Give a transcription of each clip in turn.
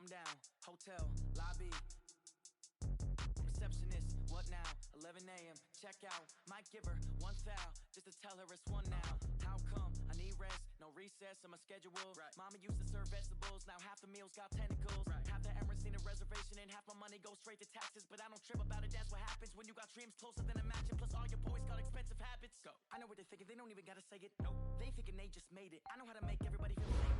down, hotel, lobby. Receptionist, what now? 11 a.m., check out. Might give her one foul, just to tell her it's one now. How come? I need rest, no recess in my schedule. Mama used to serve vegetables, now half the meals got tentacles. Half the Emirates need a reservation and half my money goes straight to taxes. But I don't trip about it, that's what happens when you got dreams closer than a mansion. Plus all your boys got expensive habits. Go. I know what they're thinking, they don't even gotta say it. Nope. They thinking they just made it. I know how to make everybody feel famous.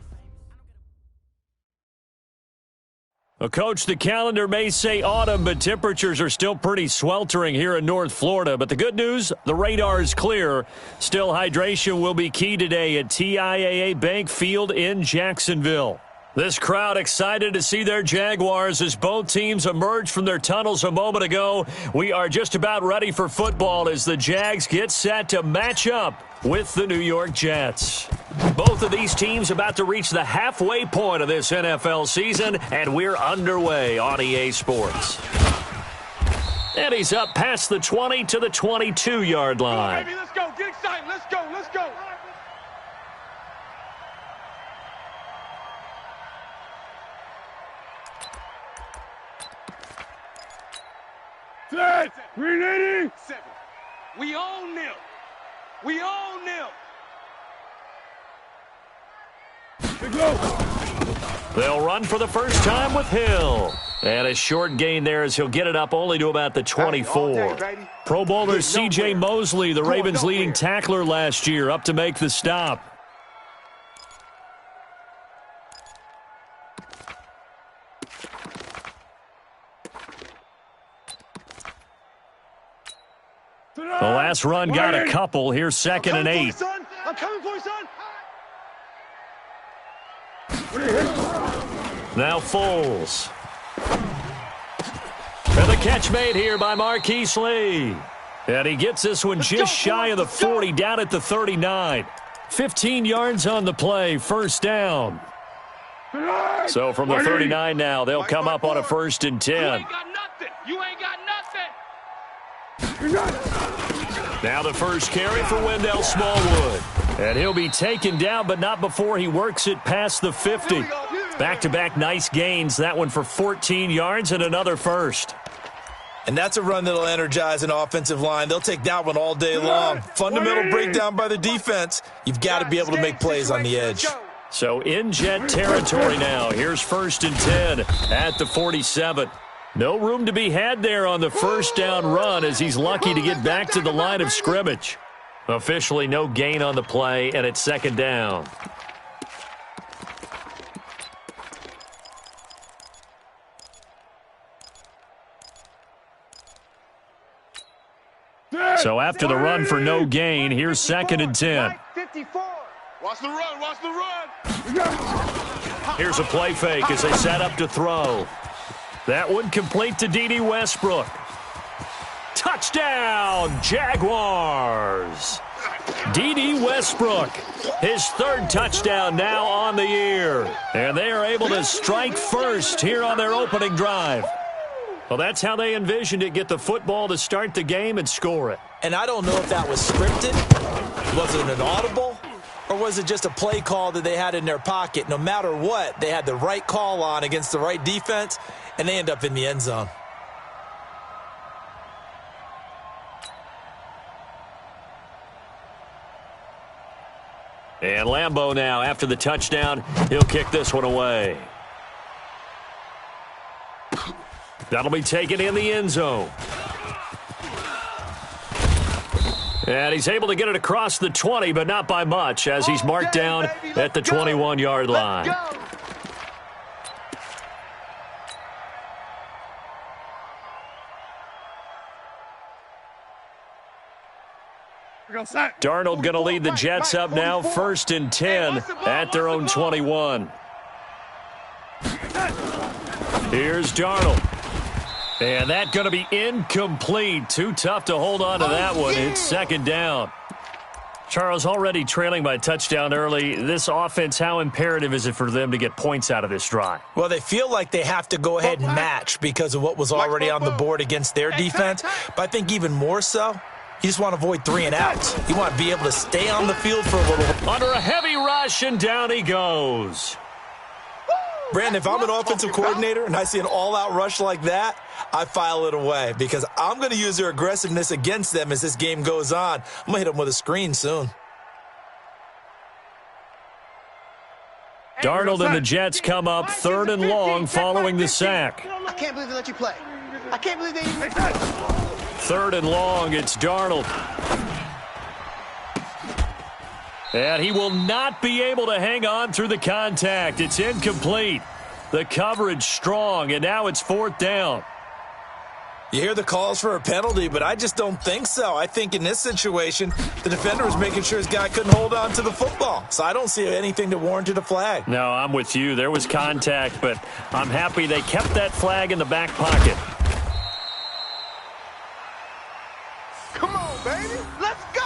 Well, Coach, the calendar may say autumn, but temperatures are still pretty sweltering here in North Florida. But the good news, the radar is clear. Still, hydration will be key today at TIAA Bank Field in Jacksonville. This crowd excited to see their Jaguars as both teams emerge from their tunnels a moment ago. We are just about ready for football as the Jags get set to match up with the New York Jets. Both of these teams about to reach the halfway point of this NFL season, and we're underway on EA Sports. And he's up past the 20 to the 22-yard line. Baby, let's go. Get excited. Let's go. Let's go. Set. Ready. 7. We own them. We own them. They'll run for the first time with Hill. And a short gain there as he'll get it up only to about the 24. Pro Bowler C.J. Mosley, the Ravens' leading tackler last year, up to make the stop. The last run got a couple. Here's 2nd and 8. I'm coming for you, son. Now Foles. And the catch made here by Marquise Lee. And he gets this one just shy of the 40, down at the 39. 15 yards on the play, first down. So from the 39 now, they'll come up on a 1st and 10. You ain't got nothing. You ain't got nothing. Now the first carry for Wendell Smallwood. And he'll be taken down, but not before he works it past the 50. Back-to-back nice gains. That one for 14 yards and another first. And that's a run that'll energize an offensive line. They'll take that one all day long. Fundamental breakdown by the defense. You've got to be able to make plays on the edge. So in Jet territory now. Here's 1st and 10 at the 47. No room to be had there on the first down run as he's lucky to get back to the line of scrimmage. Officially no gain on the play, and it's 2nd down. So after the run for no gain, here's 2nd and 10. 54. Watch the run. Watch the run. Here's a play fake as they set up to throw. That one complete to D.D. Westbrook. Touchdown, Jaguars. D.D. Westbrook, his 3rd touchdown now on the year. And they are able to strike first here on their opening drive. Well, that's how they envisioned it, get the football to start the game and score it. And I don't know if that was scripted. Was it an audible? Or was it just a play call that they had in their pocket? No matter what, they had the right call on against the right defense, and they end up in the end zone. And Lambeau now, after the touchdown, he'll kick this one away. That'll be taken in the end zone. And he's able to get it across the 20, but not by much, as he's marked down at the 21-yard line. Darnold going to lead the Jets up now, 1st and 10 at their own 21. Here's Darnold. And that going to be incomplete. Too tough to hold on to that one. It's 2nd down. Charles, already trailing by touchdown early. This offense, how imperative is it for them to get points out of this drive? Well, they feel like they have to go ahead and match because of what was already on the board against their defense. But I think even more so, you just want to avoid 3 and outs. You want to be able to stay on the field for a little while. Under a heavy rush, and down he goes. Brandon, if I'm an offensive coordinator and I see an all-out rush like that, I file it away because I'm going to use their aggressiveness against them as this game goes on. I'm going to hit them with a screen soon. Darnold and the Jets come up 3rd and long following the sack. I can't believe they let you play. I can't believe they... 3rd and long, it's Darnold. And he will not be able to hang on through the contact. It's incomplete. The coverage strong, and now it's 4th down. You hear the calls for a penalty, but I just don't think so. I think in this situation, the defender was making sure his guy couldn't hold on to the football. So I don't see anything that warranted a flag. No, I'm with you. There was contact, but I'm happy they kept that flag in the back pocket. Come on, baby. Let's go.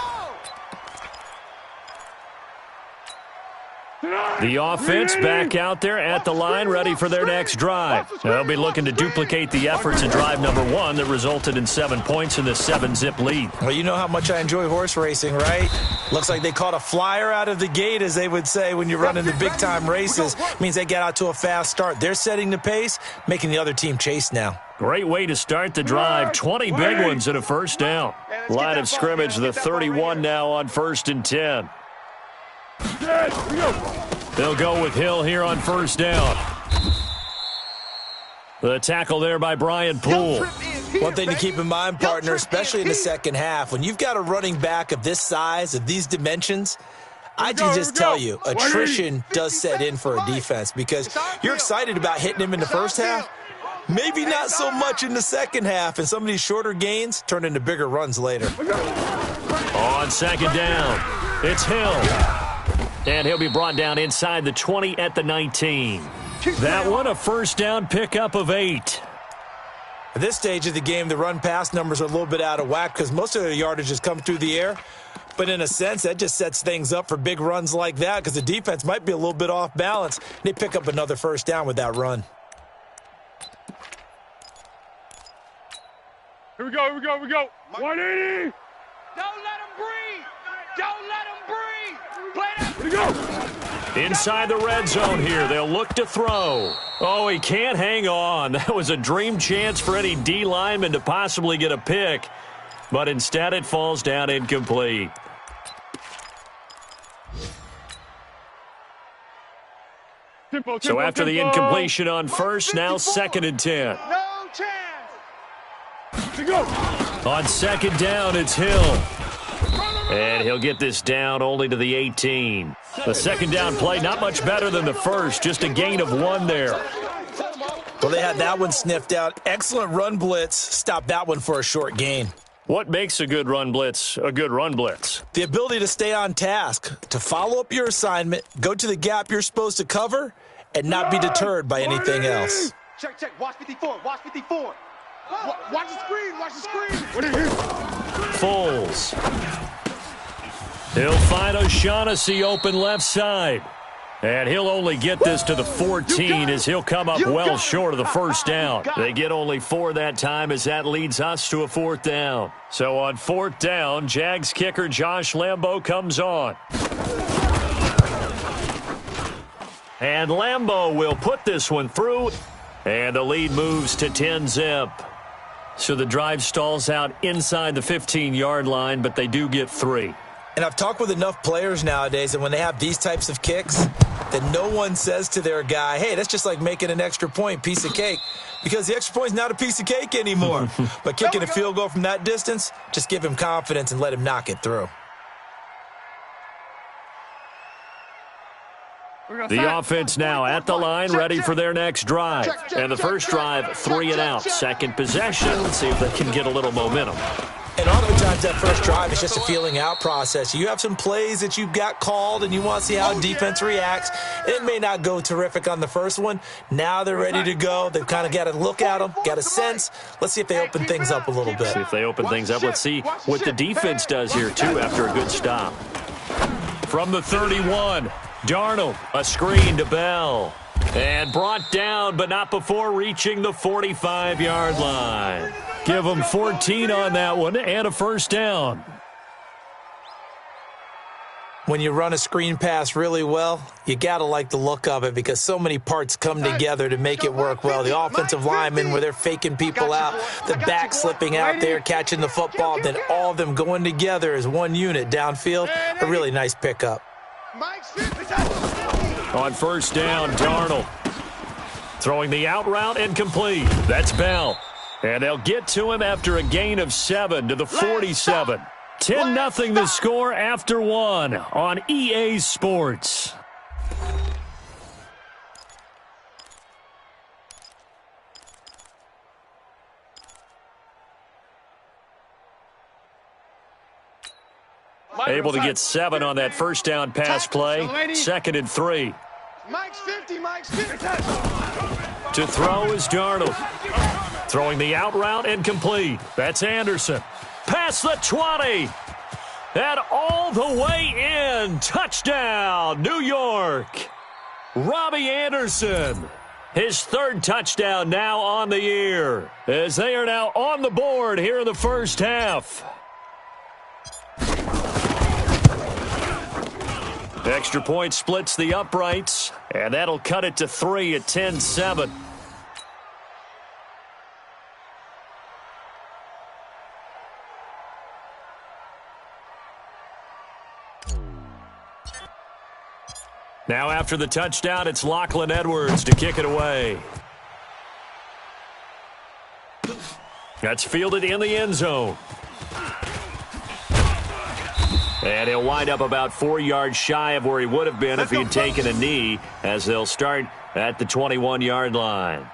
The offense back out there at the line, ready for their next drive. They'll be looking to duplicate the efforts in drive number 1 that resulted in 7 points in the 7-zip lead. Well, you know how much I enjoy horse racing, right? Looks like they caught a flyer out of the gate, as they would say when you're running the big-time races. Means they get out to a fast start. They're setting the pace, making the other team chase now. Great way to start the drive. 20 big ones and a first down. Line of scrimmage, the 31 now on 1st and 10. They'll go with Hill here on 1st down. The tackle there by Brian Poole. One thing to keep in mind, partner, especially in the second half, when you've got a running back of this size, of these dimensions, I can just tell you, attrition does set in for a defense because you're excited about hitting him in the first half. Maybe not so much in the second half, and some of these shorter gains turn into bigger runs later. On 2nd down, it's Hill. And he'll be brought down inside the 20 at the 19. That one, a 1st down pickup of 8. At this stage of the game, the run-pass numbers are a little bit out of whack because most of the yardage has come through the air. But in a sense, that just sets things up for big runs like that because the defense might be a little bit off balance. They pick up another 1st down with that run. Here we go. 180. Don't let him breathe. Don't let him breathe. Play that. Here we go. Inside the red zone here, they'll look to throw. Oh, he can't hang on. That was a dream chance for any D lineman to possibly get a pick, but instead it falls down incomplete. So after the incompletion on 1st, now 2nd and 10. No chance. Here we go. On 2nd down, it's Hill. And he'll get this down only to the 18. The 2nd down play, not much better than the first, just a gain of 1 there. Well, they had that one sniffed out. Excellent run blitz. Stopped that one for a short gain. What makes a good run blitz a good run blitz? The ability to stay on task, to follow up your assignment, go to the gap you're supposed to cover, and not be deterred by anything else. Check. Watch 54. Watch 54. Watch the screen. Watch the screen. What are you? Foles. He'll find O'Shaughnessy open left side. And he'll only get this to the 14 as he'll come up well short of the 1st down. They get only 4 that time as that leads us to a 4th down. So on 4th down, Jags kicker Josh Lambo comes on. And Lambo will put this one through. And the lead moves to 10-zip. So the drive stalls out inside the 15-yard line, but they do get 3. And I've talked with enough players nowadays that when they have these types of kicks, that no one says to their guy, hey, that's just like making an extra point, piece of cake. Because the extra point's not a piece of cake anymore. But kicking a field goal from that distance, just give him confidence and let him knock it through. The offense now at the line, ready for their next drive. And the first drive, 3 and out. Second possession, let's see if they can get a little momentum. And oftentimes that first drive is just a feeling out process. You have some plays that you've got called and you want to see how defense reacts. It may not go terrific on the first one. Now they're ready to go. They've kind of got to look at them, got a sense. Let's see if they open things up a little bit. See if they open things up. Let's see what the defense does here, too, after a good stop. From the 31, Darnold, a screen to Bell. And brought down, but not before reaching the 45-yard line. Give them 14 on that one and a first down. When you run a screen pass really well, you got to like the look of it because so many parts come together to make it work well. The offensive linemen, where they're faking people out, the back slipping out there, catching the football, then all of them going together as one unit downfield. A really nice pickup. On first down, Darnold. Throwing the out route incomplete. That's Bell. And they'll get to him after a gain of 7 to the 47. 10-0 the score after 1 on EA Sports. Able to get 7 on that first down pass play. 2nd and 3. Mike's 50, Mike's 50. To throw is Darnold. Throwing the out route incomplete. That's Anderson. Past the 20. And all the way in. Touchdown, New York. Robbie Anderson. His 3rd touchdown now on the year, as they are now on the board here in the first half. Extra point splits the uprights, and that'll cut it to 3 at 10-7. Now after the touchdown, it's Lachlan Edwards to kick it away. That's fielded in the end zone. And he'll wind up about 4 yards shy of where he would have been if he had taken a knee, as they'll start at the 21-yard line.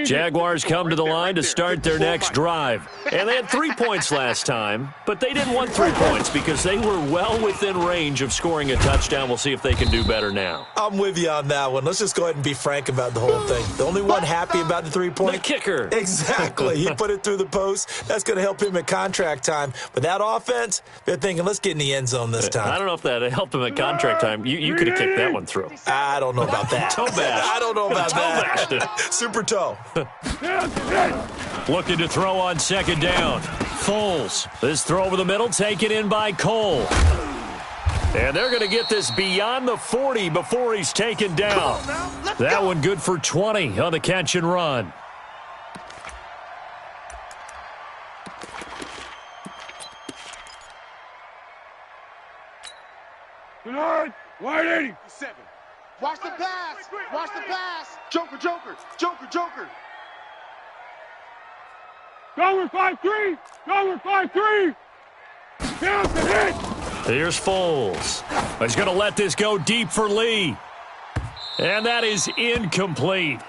Jaguars come to the line to start their next drive. And they had 3 points last time, but they didn't want 3 points because they were well within range of scoring a touchdown. We'll see if they can do better now. I'm with you on that one. Let's just go ahead and be frank about the whole thing. The only one happy about the 3-point? The kicker. Exactly. He put it through the post. That's going to help him at contract time. But that offense, they're thinking, let's get in the end zone this time. I don't know if that helped him at contract time. You could have kicked that one through. I don't know about that. Toe bash. I don't know about that. Toe bashed it. Super toe. Looking to throw on 2nd down. Foles. This throw over the middle taken in by Cole. And they're going to get this beyond the 40 before he's taken down. That one good for 20 on the catch and run. Wide 87. Watch the pass. Watch the pass. Joker, Joker, Joker, Joker. Go with 5-3. Go with 5-3. Down to hit. Here's Foles. He's going to let this go deep for Lee. And that is incomplete.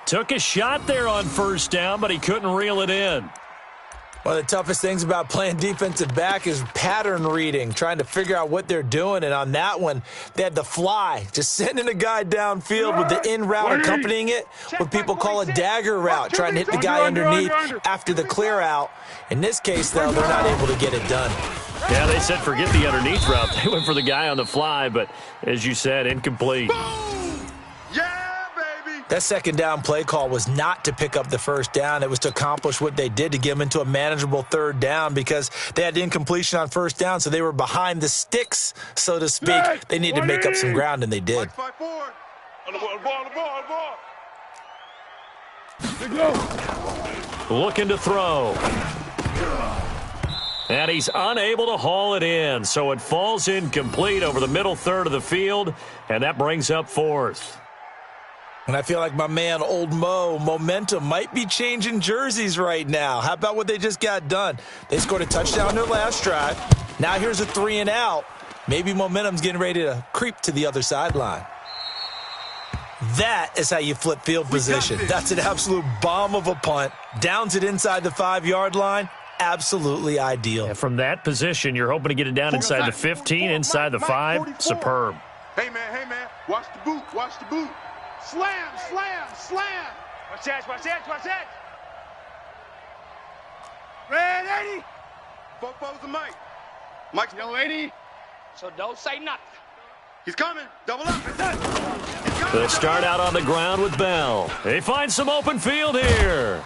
Took a shot there on first down, but he couldn't reel it in. One of the toughest things about playing defensive back is pattern reading, trying to figure out what they're doing. And on that one, they had the fly, just sending a guy downfield with the in route accompanying it, what people call a dagger route, trying to hit the guy underneath after the clear out. In this case, though, they're not able to get it done. Yeah, they said forget the underneath route. They went for the guy on the fly, but as you said, incomplete. That 2nd down play call was not to pick up the first down. It was to accomplish what they did, to get them into a manageable 3rd down, because they had incompletion on first down, so they were behind the sticks, so to speak. They needed to make up some ground, and they did. Looking to throw. And he's unable to haul it in, so it falls incomplete over the middle 3rd of the field, and that brings up 4th. And I feel like my man, Old Mo, momentum might be changing jerseys right now. How about what they just got done? They scored a touchdown in their last drive. Now here's a 3 and out. Maybe momentum's getting ready to creep to the other sideline. That is how you flip field position. That's an absolute bomb of a punt. Downs it inside the 5-yard line. Absolutely ideal. And from that position, you're hoping to get it down inside the 15, inside the 5. Superb. Hey, man, watch the boot, watch the boot. Slam, slam, slam. Watch that, watch that, watch that. Red 80. Foes and Mike. Mike's Yo, 80. So don't say nothing. He's coming. Double up. He's coming. They'll start out on the ground with Bell. They find some open field here.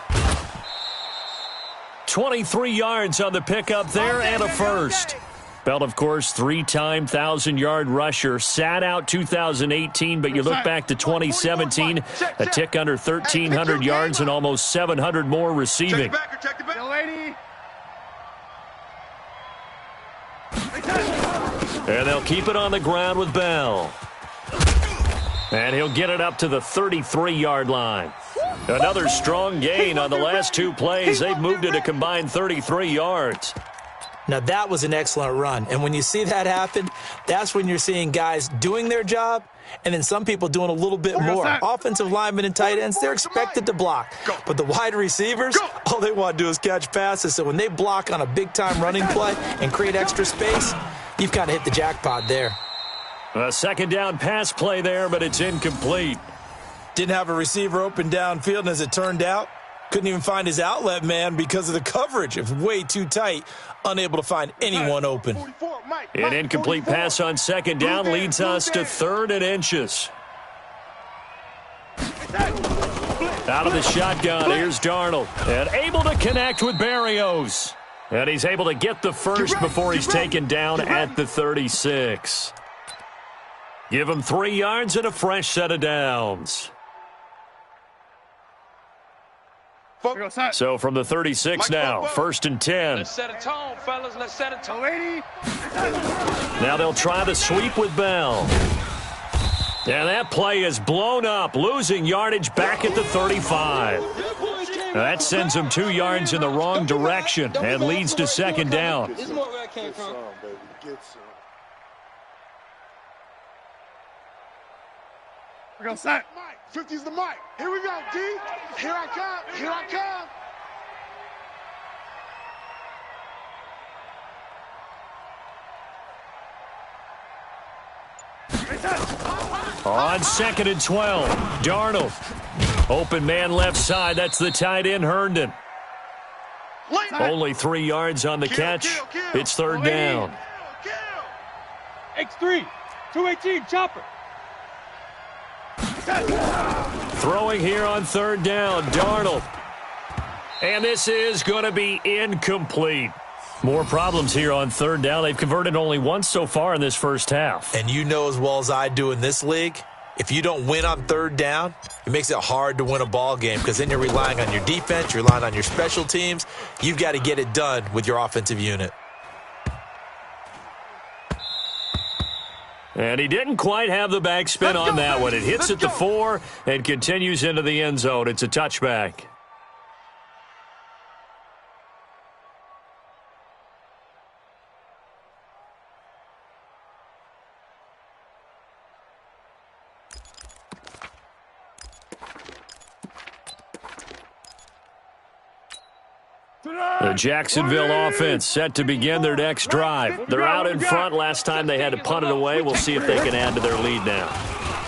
23 yards on the pickup there and a first. Bell, of course, three-time 1,000-yard rusher. Sat out 2018, but you look back to 2017, a tick under 1,300 yards and almost 700 more receiving. And they'll keep it on the ground with Bell. And he'll get it up to the 33-yard line. Another strong gain on the last two plays. They've moved it a combined 33 yards. Now, that was an excellent run. And when you see that happen, that's when you're seeing guys doing their job and then some people doing a little bit more. Offensive linemen and tight ends, they're expected to block. But the wide receivers, all they want to do is catch passes. So when they block on a big-time running play and create extra space, you've kind of hit the jackpot there. A second down pass play there, but it's incomplete. Didn't have a receiver open downfield, and as it turned out, couldn't even find his outlet man because of the coverage. It was way too tight, unable to find anyone open. An incomplete pass on second down leads us to 3rd and inches. Out of the shotgun, here's Darnold. And able to connect with Berrios. And he's able to get the first before he's taken down at the 36. Give him 3 yards and a fresh set of downs. So from the 36 now, 1st and 10. Let's set a tone, fellas. Let's set a tone. Now they'll try the sweep with Bell. And that play is blown up, losing yardage back at the 35. Now that sends them 2 yards in the wrong direction and leads to second down. We're going to set. 50's the mic. Here we go, D. Here I come. Here I come. On 2nd and 12, Darnold. Open man left side. That's the tight end, Herndon. Only 3 yards on the catch. It's 3rd down. X3, 218, chopper. Throwing here on 3rd down, Darnold. And this is going to be incomplete. More problems here on 3rd down. They've converted only once so far in this first half. And you know as well as I do in this league, if you don't win on 3rd down, it makes it hard to win a ball game because then you're relying on your defense, you're relying on your special teams. You've got to get it done with your offensive unit. And he didn't quite have the backspin on that one. It hits at the 4 and continues into the end zone. It's a touchback. The Jacksonville offense set to begin their next drive. They're out in front. Last time they had to punt it away. We'll see if they can add to their lead now.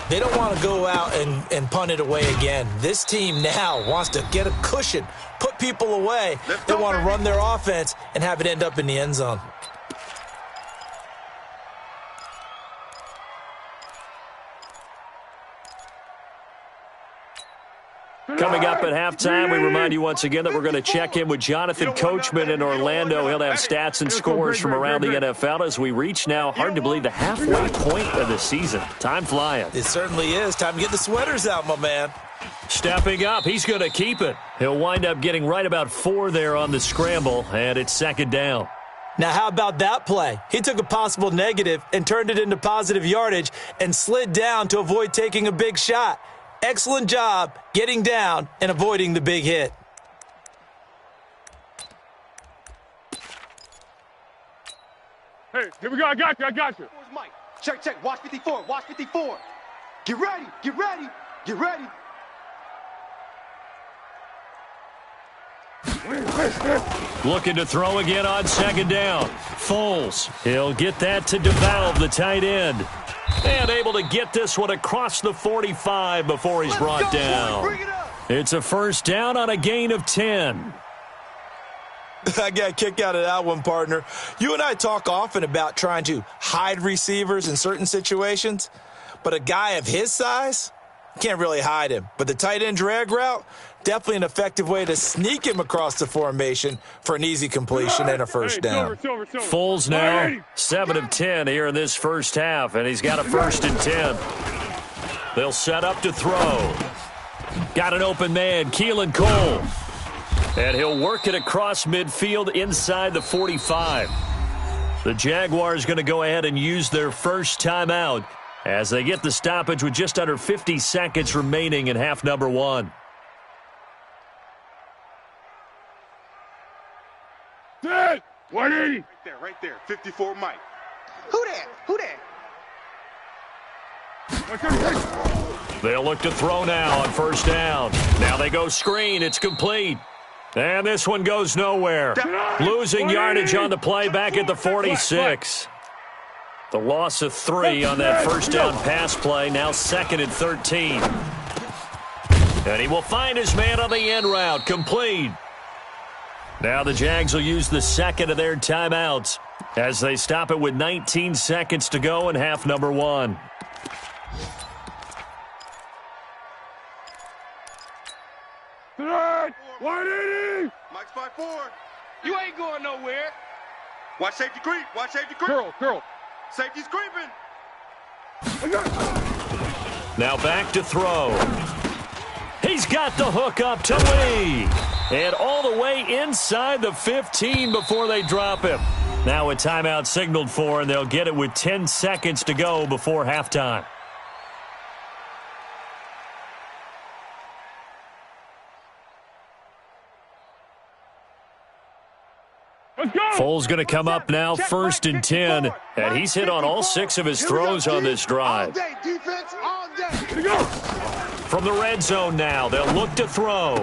They don't want to go out and punt it away again. This team now wants to get a cushion, put people away. They want to run their offense and have it end up in the end zone. Coming up at halftime, we remind you once again that we're going to check in with Jonathan Coachman in Orlando. He'll have stats and scores from around the NFL as we reach now, hard to believe, the halfway point of the season. Time flying. It certainly is. Time to get the sweaters out, my man. Stepping up, he's going to keep it. He'll wind up getting right about 4 there on the scramble, and it's 2nd down. Now, how about that play? He took a possible negative and turned it into positive yardage and slid down to avoid taking a big shot. Excellent job getting down and avoiding the big hit. Hey, here we go. I got you. Check. Watch 54. Get ready. Looking to throw again on 2nd down. Foles. He'll get that to DeValve, the tight end. And able to get this one across the 45 before he's brought down. It's a 1st down on a gain of 10. I got a kick out of that one, partner. You and I talk often about trying to hide receivers in certain situations, but a guy of his size, can't really hide him. But the tight end drag route, definitely an effective way to sneak him across the formation for an easy completion and a first down. Foles now 7 of 10 here in this first half, and he's got a 1st and 10. They'll set up to throw. Got an open man, Keelan Cole. And he'll work it across midfield inside the 45. The Jaguars going to go ahead and use their first timeout as they get the stoppage with just under 50 seconds remaining in half number 1. Dead! 180! Right there. 54 Mike. Who that? Who that? They'll look to throw now on first down. Now they go screen. It's complete. And this one goes nowhere. Losing yardage on the play back at the 46. The loss of 3 on that first down pass play. Now 2nd and 13. And he will find his man on the end route. Complete. Now the Jags will use the 2nd of their timeouts as they stop it with 19 seconds to go in half number 1. Third! 180! Mike's 5-4. You ain't going nowhere. Watch safety creep. Watch safety creep. Girl. Safety's creeping. Now back to throw. He's got the hook up to Lee. And all the way inside the 15 before they drop him. Now a timeout signaled for, and they'll get it with 10 seconds to go before halftime. Foles going to come up now, 1st and 10, and he's hit on all 6 of his throws on this drive. From the red zone now, they'll look to throw.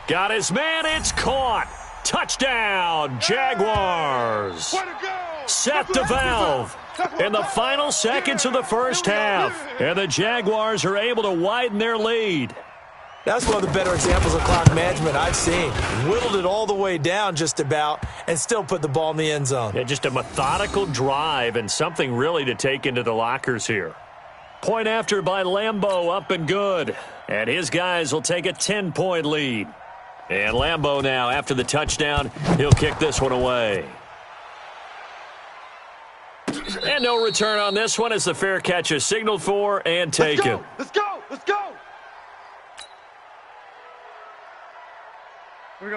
Got his man, it's caught. Touchdown, Jaguars. Set the valve in the final seconds of the first half, and the Jaguars are able to widen their lead. That's one of the better examples of clock management I've seen. Whittled it all the way down just about and still put the ball in the end zone. Yeah, just a methodical drive and something really to take into the lockers here. Point after by Lambeau, up and good. And his guys will take a 10-point lead. And Lambeau now, after the touchdown, he'll kick this one away. And no return on this one as the fair catch is signaled for and taken. Let's go!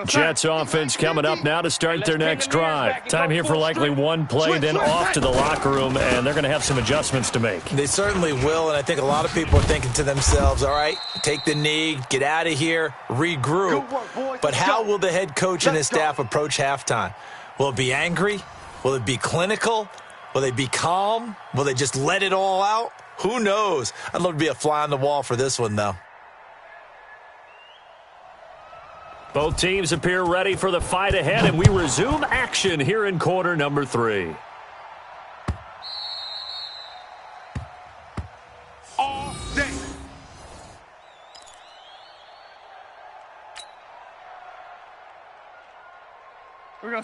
Jets offense coming up now to start their next drive. Time here for likely one play, then off to the locker room, and they're going to have some adjustments to make. They certainly will, and I think a lot of people are thinking to themselves, all right, take the knee, get out of here, regroup. But how will the head coach and his staff approach halftime? Will it be angry? Will it be clinical? Will they be calm? Will they just let it all out? Who knows? I'd love to be a fly on the wall for this one, though. Both teams appear ready for the fight ahead, and we resume action here in quarter number 3. All day.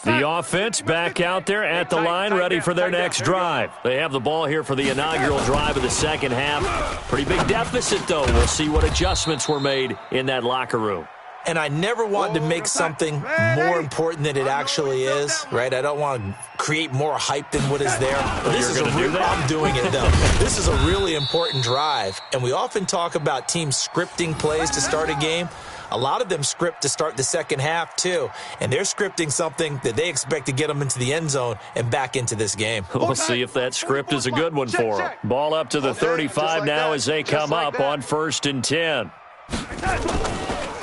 The offense back out there at the line, ready for their next drive. They have the ball here for the inaugural drive of the second half. Pretty big deficit, though. We'll see what adjustments were made in that locker room. And I never want to make something more important than it actually is, right? I don't want to create more hype than what is there. But this is I'm doing it, though. This is a really important drive. And we often talk about teams scripting plays to start a game. A lot of them script to start the second half, too. And they're scripting something that they expect to get them into the end zone and back into this game. We'll see if that script is a good one for them. Ball up to the 35 now as they come up on 1st and 10.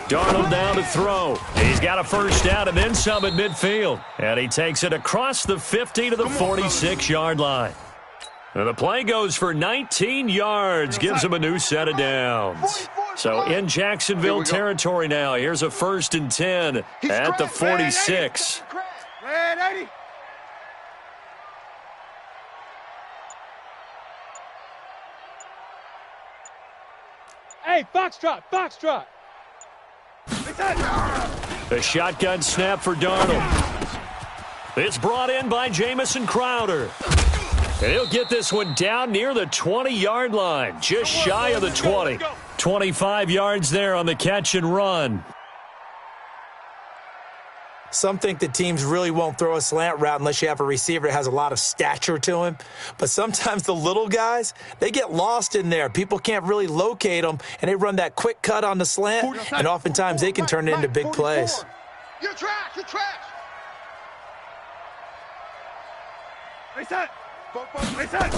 Darnold now to throw. He's got a first down and then some at midfield. And he takes it across the 50 to the 46-yard line. And the play goes for 19 yards, gives him a new set of downs. So in Jacksonville territory now, here's a 1st and 10 at the 46. Hey, foxtrot. The shotgun snap for Darnold. It's brought in by Jamison Crowder. And he'll get this one down near the 20-yard line, just shy of the 20. 25 yards there on the catch and run. Some think that teams really won't throw a slant route unless you have a receiver that has a lot of stature to him. But sometimes the little guys, they get lost in there. People can't really locate them, and they run that quick cut on the slant, and oftentimes they can turn it into big plays. You're trash. You're trash. Reset. Reset.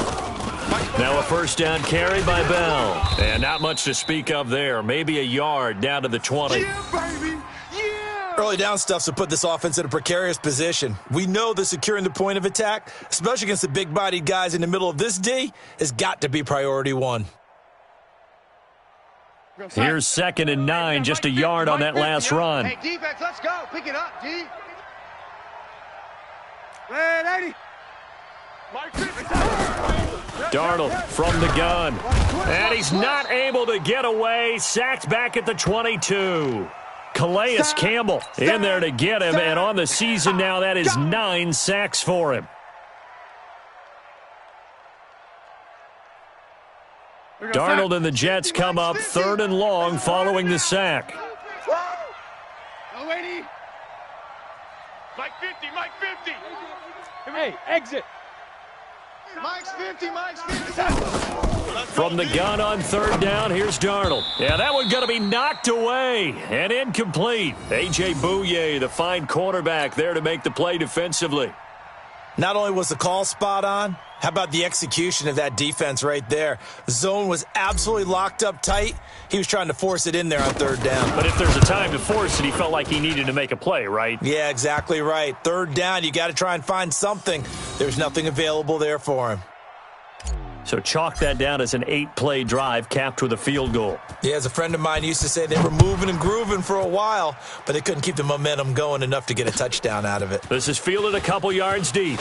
Now a first down carry by Bell. And not much to speak of there. Maybe a yard down to the 20. Yeah, baby. Yeah. Early down stuff to put this offense in a precarious position. We know that securing the point of attack, especially against the big-bodied guys in the middle of this D, has got to be priority one. Here's 2nd and 9, just a yard on that last run. Hey, defense, let's go. Pick it up, D. Red 80. Darnold from the gun. And he's not able to get away. Sacked back at the 22. Calais Campbell in there to get him. And on the season now, that is 9 sacks for him. Darnold and the Jets come up 3rd and long following the sack. Mike 50, Mike 50. Hey, exit. Mike's 50, Mike's 50. From the gun on 3rd down, here's Darnold. Yeah, that one going to be knocked away and incomplete. A.J. Bouye, the fine cornerback, there to make the play defensively. Not only was the call spot on, how about the execution of that defense right there? The zone was absolutely locked up tight. He was trying to force it in there on 3rd down. But if there's a time to force it, he felt like he needed to make a play, right? Yeah, exactly right. 3rd down, you got to try and find something. There's nothing available there for him. So chalk that down as an 8-play drive capped with a field goal. Yeah, as a friend of mine used to say, they were moving and grooving for a while, but they couldn't keep the momentum going enough to get a touchdown out of it. This is fielded a couple yards deep.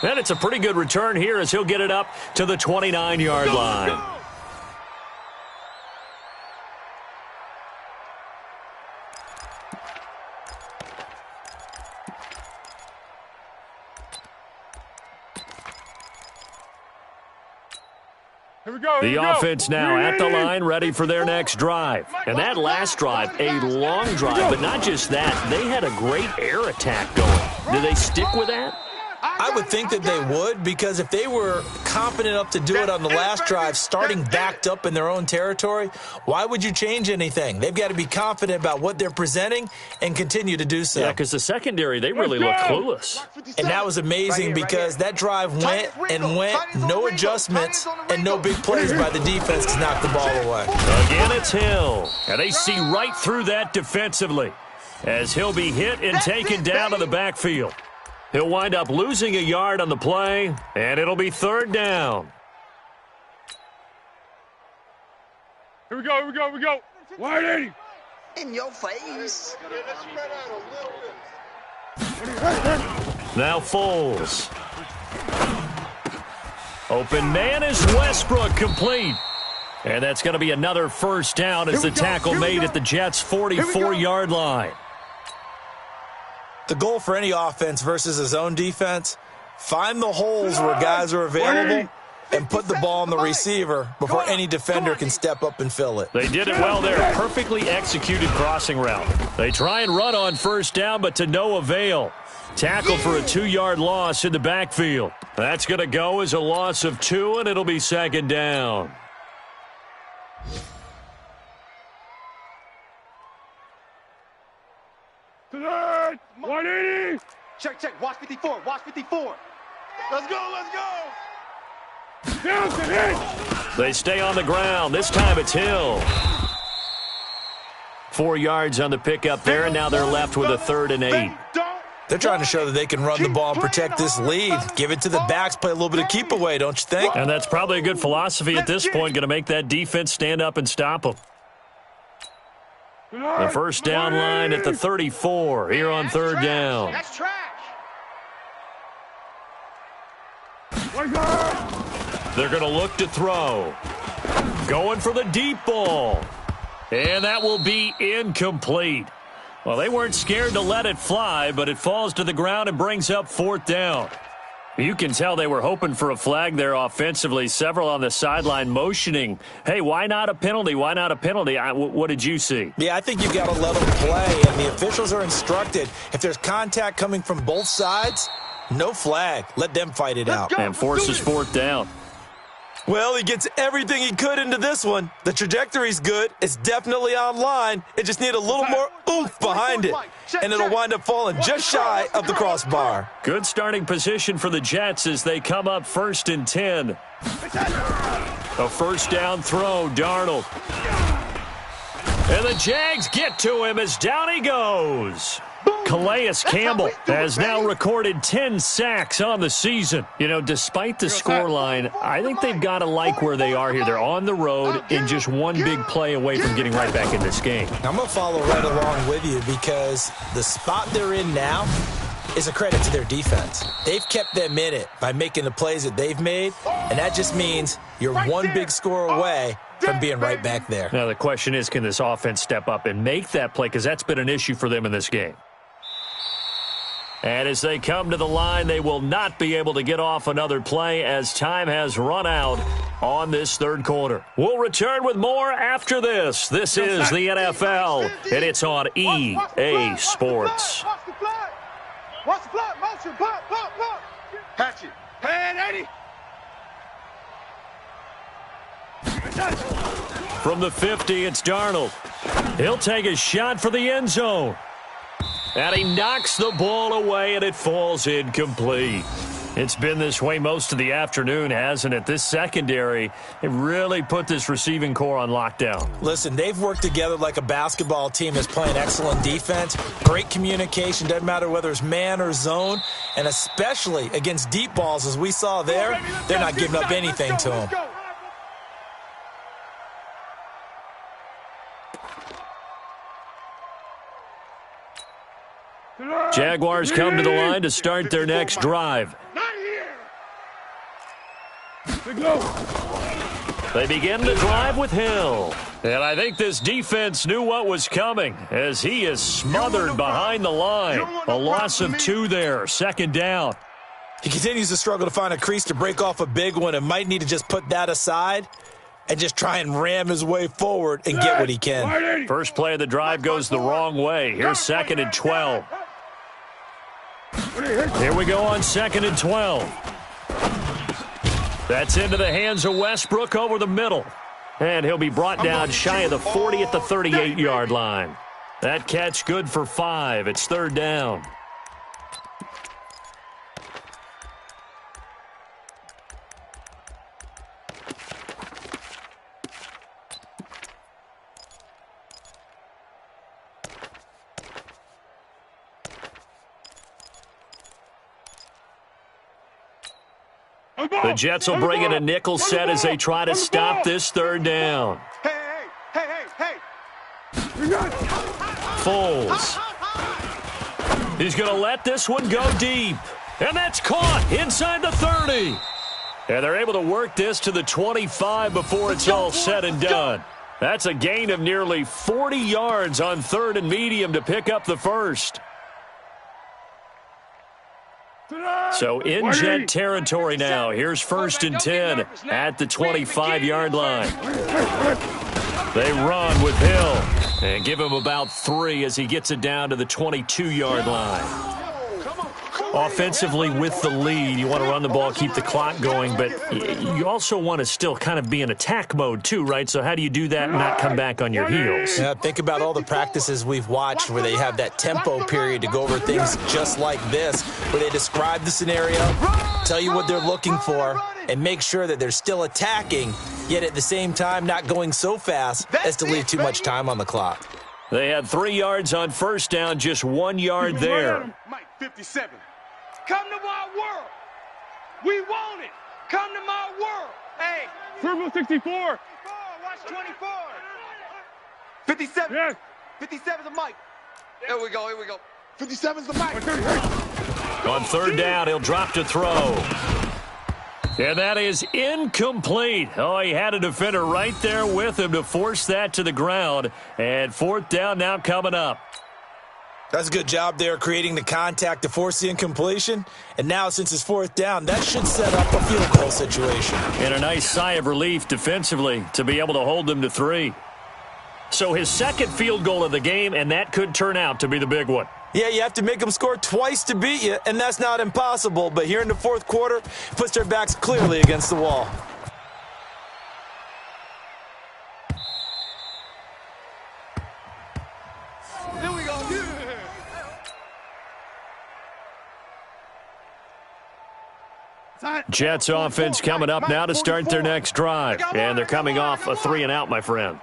And it's a pretty good return here as he'll get it up to the 29-yard line. The offense now at the line, ready for their next drive. And that last drive, a long drive, but not just that. They had a great air attack going. Do they stick with that? I would think that they would, because if they were confident enough to do it on the last drive, starting backed up in their own territory, why would you change anything? They've got to be confident about what they're presenting and continue to do so. Yeah, because the secondary, they really look clueless. And that was amazing because that drive went and went, no adjustments, and no big plays by the defense to knock the ball away. Again, it's Hill. And they see right through that defensively as he'll be hit and taken down to the backfield. He'll wind up losing a yard on the play, and it'll be 3rd down. Here we go, here we go, here we go. 180. In your face. Now Foles. Open man is Westbrook, complete. And that's going to be another first down as the tackle made at the Jets' 44-yard line. The goal for any offense versus his own defense, find the holes where guys are available and put the ball on the receiver before any defender can step up and fill it. They did it well there. Perfectly executed crossing route. They try and run on first down, but to no avail. Tackle for a 2-yard loss in the backfield. That's going to go as a loss of 2, and it'll be 2nd down. Tonight, 180. Check, check. Watch 54. Watch 54. Let's go, let's go. Down to hit. They stay on the ground. This time it's Hill. 4 yards on the pickup there, and now they're left with a 3rd and 8. They're trying to show that they can run the ball and protect this lead. Give it to the backs, play a little bit of keep away, don't you think? And that's probably a good philosophy at this point, going to make that defense stand up and stop them. The first down line at the 34 here on 3rd down. That's trash. They're going to look to throw. Going for the deep ball. And that will be incomplete. Well, they weren't scared to let it fly, but it falls to the ground and brings up 4th down. You can tell they were hoping for a flag there offensively. Several on the sideline motioning, hey, why not a penalty? Why not a penalty? What did you see? Yeah, I think you've got to let them play, and the officials are instructed, if there's contact coming from both sides, no flag. Let them fight it out. And forces 4th down. Well, he gets everything he could into this one. The trajectory's good. It's definitely online. It just need a little more oomph behind it, and it'll wind up falling just shy of the crossbar. Good starting position for the Jets as they come up 1st and 10. A 1st down throw, Darnold. And the Jags get to him as down he goes. Calais Campbell has now recorded 10 sacks on the season. You know, despite the scoreline, I think they've got to like where they are here. They're on the road and just one big play away from getting right back in this game. I'm going to follow right along with you because the spot they're in now is a credit to their defense. They've kept them in it by making the plays that they've made, and that just means you're one big score away from being right back there. Now, the question is, can this offense step up and make that play? Because that's been an issue for them in this game. And as they come to the line, they will not be able to get off another play as time has run out on this 3rd quarter. We'll return with more after this. This is the NFL, and it's on EA Sports. Watch the flag, motion, pop. Hatchet. Hey, 80. From the 50, it's Darnold. He'll take a shot for the end zone. And he knocks the ball away, and it falls incomplete. It's been this way most of the afternoon, hasn't it? This secondary, it really put this receiving core on lockdown. Listen, they've worked together like a basketball team that's playing excellent defense. Great communication, doesn't matter whether it's man or zone. And especially against deep balls, as we saw there, they're not giving up anything to them. Jaguars come to the line to start their next drive. They begin the drive with Hill. And I think this defense knew what was coming as he is smothered behind the line. A loss of 2 there, 2nd down. He continues to struggle to find a crease to break off a big one and might need to just put that aside and just try and ram his way forward and get what he can. First play of the drive goes the wrong way. Here's 2nd and 12. Here we go on 2nd and 12. That's into the hands of Westbrook over the middle. And he'll be brought down shy of the 40 at the 38-yard line. That catch good for 5. It's 3rd down. The Jets will bring in a nickel set as they try to stop this 3rd down. Hey. Foles. He's going to let this one go deep. And that's caught inside the 30. And they're able to work this to the 25 before it's all said and done. That's a gain of nearly 40 yards on 3rd and medium to pick up the 1st. So in Jet territory now. Here's 1st and 10 at the 25-yard line. They run with Hill and give him about 3 as he gets it down to the 22-yard line. Offensively with the lead, you want to run the ball, keep the clock going, but you also want to still kind of be in attack mode too, right? So how do you do that and not come back on your heels? Yeah, think about all the practices we've watched where they have that tempo period to go over things just like this, where they describe the scenario, tell you what they're looking for, and make sure that they're still attacking, yet at the same time not going so fast as to leave too much time on the clock. They had 3 yards on 1st down, just 1 yard there. Mike 57. Come to my world. We want it. Come to my world. Hey. Purple 64. Watch 24. 57. Yes. 57's the mic. Here we go. 57's the mic. On 3rd down, he'll drop to throw. And that is incomplete. Oh, he had a defender right there with him to force that to the ground. And 4th down now coming up. That's a good job there creating the contact to force the incompletion. And now, since it's fourth down, that should set up a field goal situation. And a nice sigh of relief defensively to be able to hold them to 3. So his second field goal of the game, and that could turn out to be the big one. Yeah, you have to make them score twice to beat you, and that's not impossible. But here in the fourth quarter, puts their backs clearly against the wall. Here we go. Jets offense coming up now to start their next drive. And they're coming off a 3-and-out, my friend.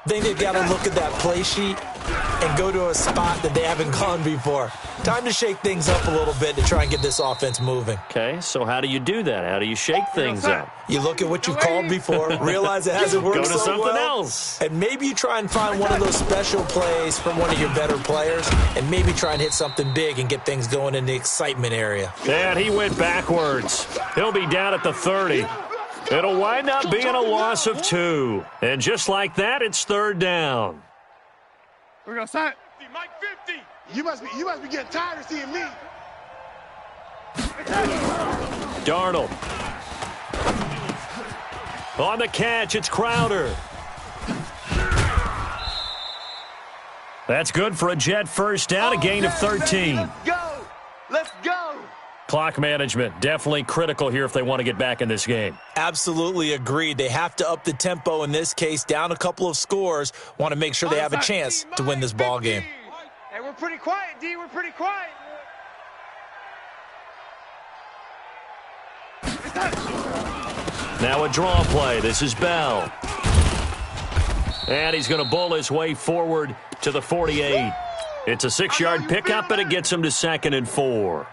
I think they've got to look at that play sheet and go to a spot that they haven't gone before. Time to shake things up a little bit to try and get this offense moving. Okay, so how do you do that? How do you shake things up? You look at what you've called before, realize it hasn't worked Go to so something well, else. and maybe you try and find one of those special plays from one of your better players, and maybe try and hit something big and get things going in the excitement area. And he went backwards. He'll be down at the 30. It'll wind up being a loss of 2. And just like that, it's third down. We're going to sign. Mike 50. You must be getting tired of seeing me. Darnold. On the catch, it's Crowder. That's good for a Jet first down, a gain of 13. Let's go. Let's go. Clock management, definitely critical here if they want to get back in this game. Absolutely agreed. They have to up the tempo in this case, down a couple of scores. Want to make sure they have a chance to win this ball game. Hey, we're pretty quiet, D. We're pretty quiet. Now a draw play. This is Bell. And he's going to bull his way forward to the 48. It's a 6-yard pickup, and it gets him to 2nd and 4.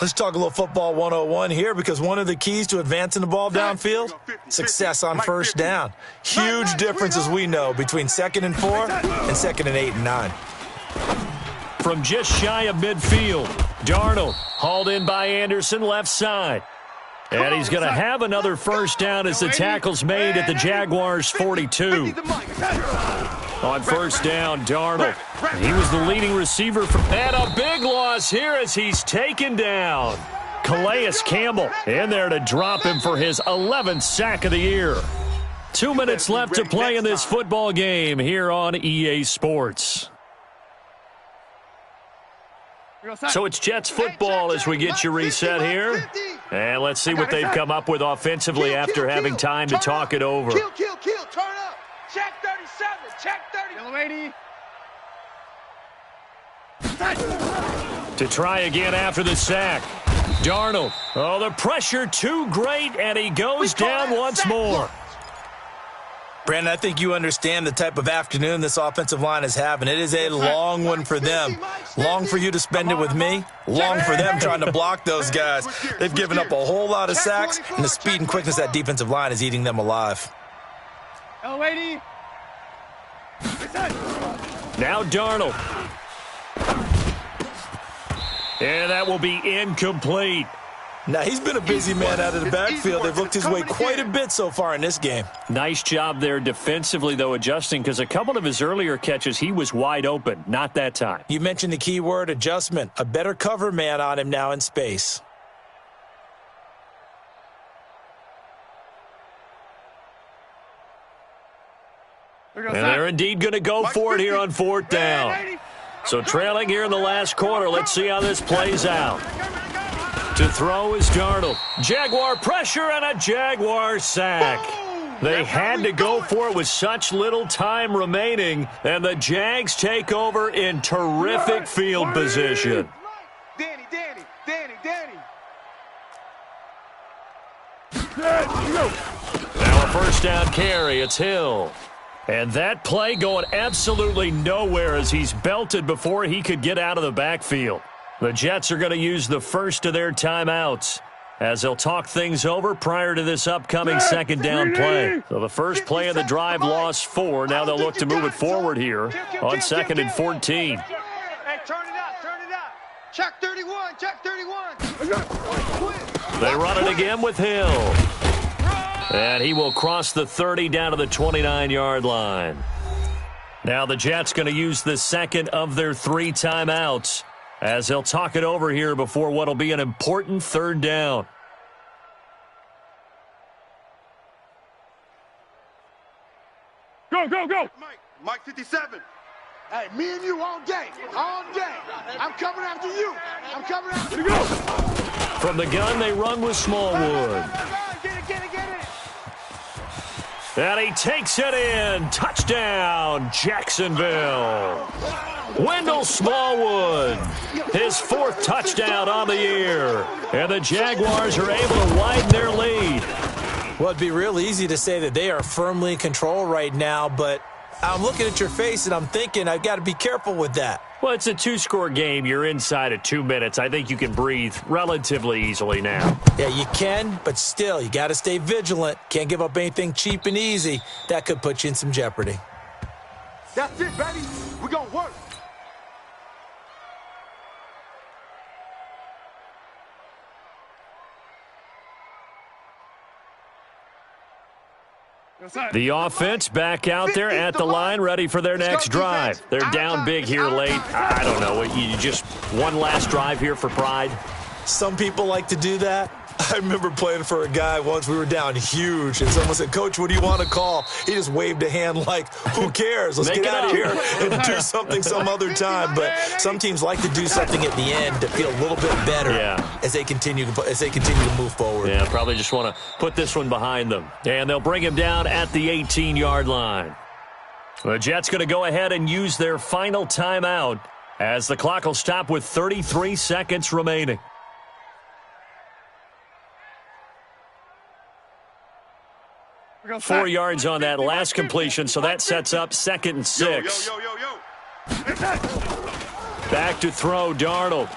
Let's talk a little football 101 here, because one of the keys to advancing the ball downfield, success on first down. Huge difference, as we know, between 2nd and 4 and 2nd and 8 and 9. From just shy of midfield, Darnold hauled in by Anderson left side. And he's going to have another first down as the tackle's made at the Jaguars' 42. On first down, Darnold. He was the leading receiver. And a big loss here as he's taken down. Calais Campbell in there to drop him for his 11th sack of the year. 2 minutes left to play in this football game here on EA Sports. So it's Jets football as we get you reset here. And let's see what they've come up with offensively after having time to talk it over. Kill, turn up. Check 37, check 30. To try again after the sack. Darnold. Oh, the pressure too great, and he goes down once more. Brandon, I think you understand the type of afternoon this offensive line is having. It is a long one for them. Long for you to spend it with me. Long for them trying to block those guys. They've given up a whole lot of sacks, and the speed and quickness of that defensive line is eating them alive. Now Darnold. And that will be incomplete. Now, he's been a busy man out of the backfield. They've looked his way quite a bit so far in this game. Nice job there defensively, though, adjusting, because a couple of his earlier catches, he was wide open. Not that time. You mentioned the key word, adjustment. A better cover man on him now in space. And they're indeed going to go for it here on fourth down. So trailing here in the last quarter, let's see how this plays out. To throw is Darnold. Jaguar pressure and a Jaguar sack. They had to go for it with such little time remaining, and the Jags take over in terrific field position. Danny. Now a first down carry. It's Hill. And that play going absolutely nowhere as he's belted before he could get out of the backfield. The Jets are going to use the first of their timeouts as they'll talk things over prior to this upcoming second down play. So the first play of the drive lost 4. Now they'll look to move it forward here on 2nd and 14. Hey, turn it up. Check 31. They run it again with Hill. And he will cross the 30 down to the 29-yard line. Now the Jets going to use the second of their 3 timeouts as they'll talk it over here before what will be an important third down. Go, go, go. Mike 57. Hey, me and you all day. All day. I'm coming after you. I'm coming after you. Go. From the gun, they run with Smallwood. Get it. And he takes it in. Touchdown, Jacksonville. Wendell Smallwood, his 4th touchdown on the year. And the Jaguars are able to widen their lead. Well, it'd be real easy to say that they are firmly in control right now, but I'm looking at your face and I'm thinking I've got to be careful with that. Well, it's a 2-score game. You're inside of 2 minutes. I think you can breathe relatively easily now. Yeah, you can, but still, you got to stay vigilant. Can't give up anything cheap and easy. That could put you in some jeopardy. That's it, baby. We're going to work. The offense back out there at the line, ready for their next drive. They're down big here late. I don't know. You just one last drive here for pride? Some people like to do that. I remember playing for a guy once. We were down huge, and someone said, "Coach, what do you want to call?" He just waved a hand like, "Who cares? Let's get out of here and do something some other time." But some teams like to do something at the end to feel a little bit better as they continue to move forward. Yeah, probably just want to put this one behind them. And they'll bring him down at the 18-yard line. The Jets going to go ahead and use their final timeout as the clock will stop with 33 seconds remaining. 4 yards on that last completion, so that sets up 2nd and 6. Back to throw, Darnold.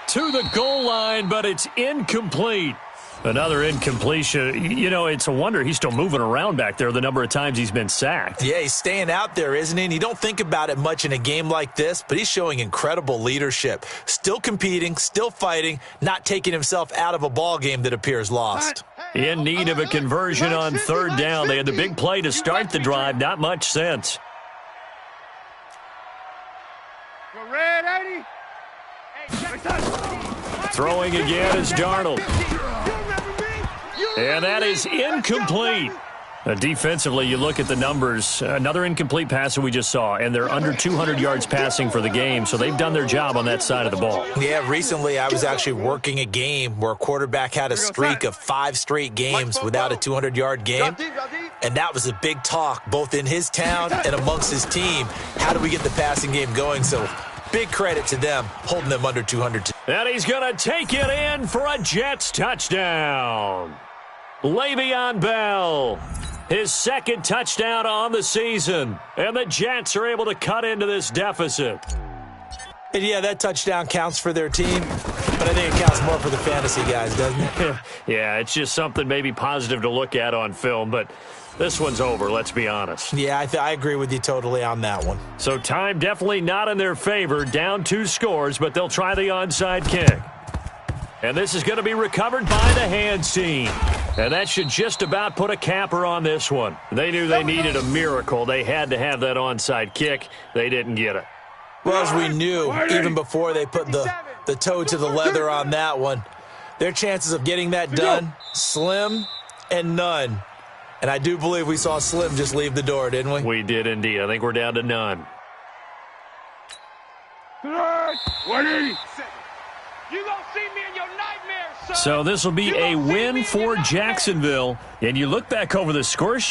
To the goal line, but it's incomplete. Another incompletion. You know, it's a wonder he's still moving around back there the number of times he's been sacked. Yeah, he's staying out there, isn't he? And you don't think about it much in a game like this, but he's showing incredible leadership. Still competing, still fighting, not taking himself out of a ball game that appears lost. In need of a conversion on 3rd down. They had the big play to start the drive. Not much sense. Red 80. Throwing again is Darnold. And that is incomplete. Defensively, you look at the numbers. Another incomplete pass that we just saw, and they're under 200 yards passing for the game, so they've done their job on that side of the ball. Yeah, recently I was actually working a game where a quarterback had a streak of 5 straight games without a 200-yard game, and that was a big talk both in his town and amongst his team. How do we get the passing game going? So big credit to them, holding them under 200. And he's going to take it in for a Jets touchdown. Le'Veon Bell, his 2nd touchdown on the season, and the Jets are able to cut into this deficit. And yeah, that touchdown counts for their team, but I think it counts more for the fantasy guys, doesn't it? Yeah, it's just something maybe positive to look at on film, but this one's over, let's be honest. Yeah, I agree with you totally on that one. So time definitely not in their favor, down 2 scores, but they'll try the onside kick. And this is going to be recovered by the hands team. And that should just about put a capper on this one. They knew they needed a miracle. They had to have that onside kick. They didn't get it. Well, as we knew, even before they put the toe to the leather on that one, their chances of getting that done, slim and none. And I do believe we saw Slim just leave the door, didn't we? We did indeed. I think we're down to none. 180. You gonna see me in your nightmares, son. So this will be a win for Jacksonville. And you look back over the score sheet.